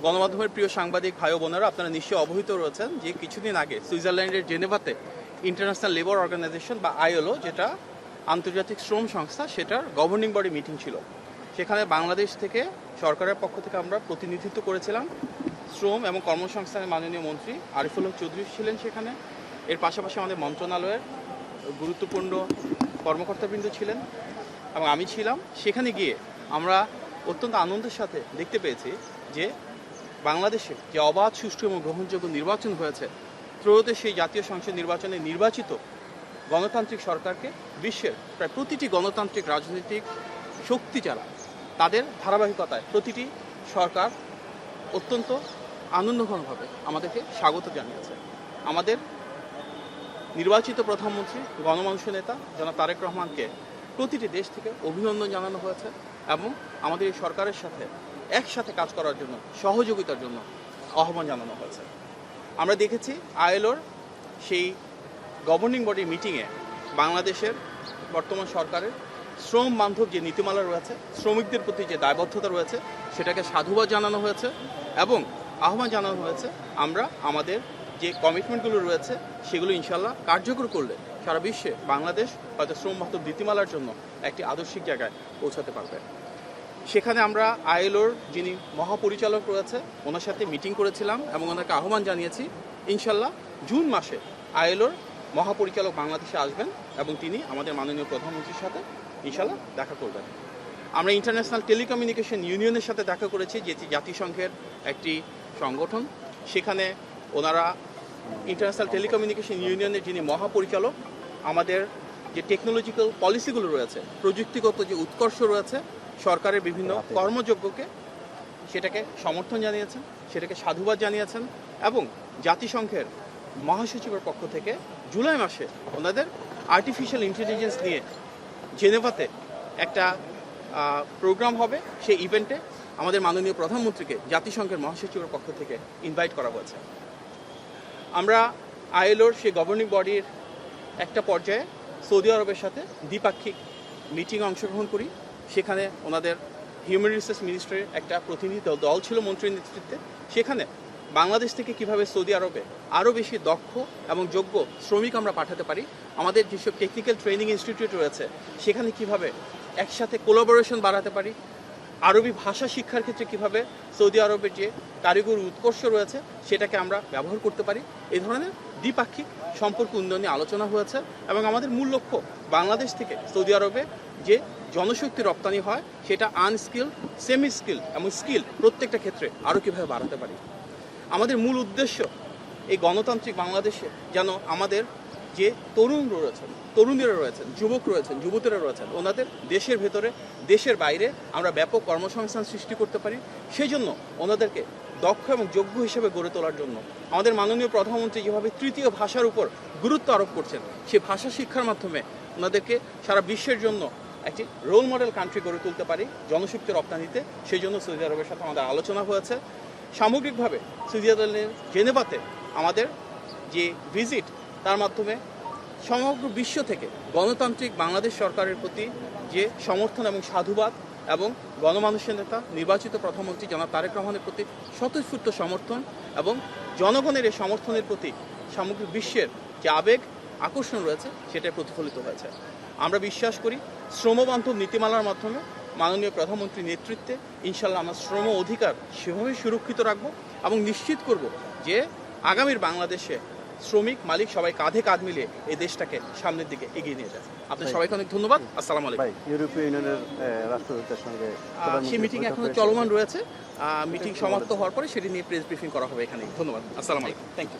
গণমাধ্যমের প্রিয় সাংবাদিক ভাই ও বোনেরা, আপনারা নিশ্চয়ই অবহিত রয়েছেন যে কিছুদিন আগে সুইজারল্যান্ডের জেনেভাতে ইন্টারন্যাশনাল লেবার অর্গানাইজেশন বা আইএলও, যেটা আন্তর্জাতিক শ্রম সংস্থা, সেটার গভর্নিং বডি মিটিং ছিল। সেখানে বাংলাদেশ থেকে সরকারের পক্ষ থেকে আমরা প্রতিনিধিত্ব করেছিলাম। শ্রম এবং কর্মসংস্থানের মাননীয় মন্ত্রী আরিফুল হক চৌধুরী ছিলেন সেখানে। এর পাশাপাশি আমাদের মন্ত্রণালয়ের গুরুত্বপূর্ণ কর্মকর্তাবৃন্দ ছিলেন এবং আমি ছিলাম। সেখানে গিয়ে আমরা অত্যন্ত আনন্দের সাথে দেখতে পেয়েছি যে বাংলাদেশে যে অবাধ, সুষ্ঠু এবং গ্রহণযোগ্য নির্বাচন হয়েছে, ত্রয়োদশ সেই জাতীয় সংসদ নির্বাচনে নির্বাচিত গণতান্ত্রিক সরকারকে বিশ্বের প্রায় প্রতিটি গণতান্ত্রিক রাজনৈতিক শক্তি যারা, তাদের ধারাবাহিকতায় প্রতিটি সরকার অত্যন্ত আনন্দঘনভাবে আমাদেরকে স্বাগত জানিয়েছে। আমাদের নির্বাচিত প্রধানমন্ত্রী, গণমানুষের নেতা জনাব তারেক রহমানকে প্রতিটি দেশ থেকে অভিনন্দন জানানো হয়েছে এবং আমাদের এই সরকারের সাথে একসাথে কাজ করার জন্য, সহযোগিতার জন্য আহ্বান জানানো হয়েছে। আমরা দেখেছি আইএলওর সেই গভর্নিং বডির মিটিংয়ে বাংলাদেশের বর্তমান সরকারের শ্রম বান্ধব যে নীতিমালা রয়েছে, শ্রমিকদের প্রতি যে দায়বদ্ধতা রয়েছে, সেটাকে সাধুবাদ জানানো হয়েছে এবং আহ্বান জানানো হয়েছে আমরা আমাদের যে কমিটমেন্টগুলো রয়েছে সেগুলো ইনশাল্লাহ কার্যকর করলে সারা বিশ্বে বাংলাদেশ হয়তো শ্রম বান্ধব নীতিমালার জন্য একটি আদর্শিক জায়গায় পৌঁছাতে পারবে। সেখানে আমরা আইএলওর যিনি মহাপরিচালক রয়েছে ওনার সাথে মিটিং করেছিলাম এবং ওনাকে আহ্বান জানিয়েছি ইনশাল্লাহ জুন মাসে আইএলওর মহাপরিচালক বাংলাদেশে আসবেন এবং তিনি আমাদের মাননীয় প্রধানমন্ত্রীর সাথে ইনশাল্লাহ দেখা করবেন। আমরা ইন্টারন্যাশনাল টেলিকমিউনিকেশন ইউনিয়নের সাথে দেখা করেছি, যেটি জাতিসংঘের একটি সংগঠন। সেখানে ওনারা ইন্টারন্যাশনাল টেলিকমিউনিকেশন ইউনিয়নের যিনি মহাপরিচালক, আমাদের যে টেকনোলজিক্যাল পলিসিগুলো রয়েছে, প্রযুক্তিগত যে উৎকর্ষ রয়েছে সরকারের বিভিন্ন কর্মযজ্ঞকে, সেটাকে সমর্থন জানিয়েছেন, সেটাকে সাধুবাদ জানিয়েছেন এবং জাতিসংঘের মহাসচিবের পক্ষ থেকে জুলাই মাসে ওনাদের আর্টিফিশিয়াল ইন্টেলিজেন্স নিয়ে জেনেভাতে একটা প্রোগ্রাম হবে। সেই ইভেন্টে আমাদের মাননীয় প্রধানমন্ত্রীকে জাতিসংঘের মহাসচিবের পক্ষ থেকে ইনভাইট করা হয়েছে। আমরা আইএলওর সেই গভর্নিং বডির একটা পর্যায়ে সৌদি আরবের সাথে দ্বিপাক্ষিক মিটিংয়ে অংশগ্রহণ করি। সেখানে ওনাদের হিউম্যান রিসোর্স মিনিস্ট্রির একটা প্রতিনিধি দল ছিল মন্ত্রীর নেতৃত্বে। সেখানে বাংলাদেশ থেকে কিভাবে সৌদি আরবে আরও বেশি দক্ষ এবং যোগ্য শ্রমিক আমরা পাঠাতে পারি, আমাদের যেসব টেকনিক্যাল ট্রেনিং ইনস্টিটিউট রয়েছে সেখানে কিভাবে একসাথে কোলাবোরেশন বাড়াতে পারি, আরবি ভাষা শিক্ষার ক্ষেত্রে কিভাবে সৌদি আরবের যে কারিগরি উৎকর্ষ রয়েছে সেটাকে আমরা ব্যবহার করতে পারি, এই ধরনের দ্বিপাক্ষিক সম্পর্ক উন্নয়নে আলোচনা হয়েছে। এবং আমাদের মূল লক্ষ্য বাংলাদেশ থেকে সৌদি আরবে যে জনশক্তি রপ্তানি হয় সেটা আনস্কিল, সেমি স্কিল এবং স্কিল প্রত্যেকটা ক্ষেত্রে আরও কীভাবে বাড়াতে পারি। আমাদের মূল উদ্দেশ্য এই গণতান্ত্রিক বাংলাদেশে যেন আমাদের যে তরুণীরা রয়েছেন, যুবক রয়েছেন, যুবতীরা রয়েছেন, ওনাদের দেশের ভেতরে, দেশের বাইরে আমরা ব্যাপক কর্মসংস্থান সৃষ্টি করতে পারি। সেই জন্য ওনাদেরকে দক্ষ এবং যোগ্য হিসেবে গড়ে তোলার জন্য আমাদের মাননীয় প্রধানমন্ত্রী যেভাবে তৃতীয় ভাষার উপর গুরুত্ব আরোপ করছেন, সেই ভাষা শিক্ষার মাধ্যমে ওনাদেরকে সারা বিশ্বের জন্য একটি রোল মডেল কান্ট্রি গড়ে তুলতে পারি জনশক্তি রপ্তানিতে। সেই জন্য সৌদি আরবের সাথে আমাদের আলোচনা হয়েছে। সামগ্রিকভাবে সুইজারল্যান্ডের জেনেভাতে আমাদের যে ভিজিট, তার মাধ্যমে সমগ্র বিশ্ব থেকে গণতান্ত্রিক বাংলাদেশ সরকারের প্রতি যে সমর্থন এবং সাধুবাদ এবং গণমানুষের নেতা নির্বাচিত প্রধানমন্ত্রী জনাব তারেক রহমানের প্রতি স্বতঃস্ফূর্ত সমর্থন এবং জনগণের এই সমর্থনের প্রতি সামগ্রিক বিশ্বের যে আবেগ, আকর্ষণ রয়েছে সেটা প্রতিফলিত হয়েছে। আমরা বিশ্বাস করি শ্রমবান্ধব নীতিমালার মাধ্যমে মাননীয় প্রধানমন্ত্রীর নেতৃত্বে ইনশাল্লাহ আমরা শ্রম অধিকার সেভাবে সুরক্ষিত রাখব এবং নিশ্চিত করব যে আগামীর বাংলাদেশে শ্রমিক, মালিক সবাই কাঁধে কাঁধ মিলিয়ে এই দেশটাকে সামনের দিকে এগিয়ে নিয়ে যায়। আপনার সবাইকে অনেক ধন্যবাদ। আসসালামু আলাইকুম। ইউরোপীয় ইউনিয়নের রাষ্ট্রদূতের সঙ্গে সেই মিটিং এখনো চলমান রয়েছে। মিটিং সমাপ্ত হওয়ার পরে সেটি নিয়ে প্রেস ব্রিফিং করা হবে এখানে। ধন্যবাদ। আসসালামু আলাইকুম। Thank you.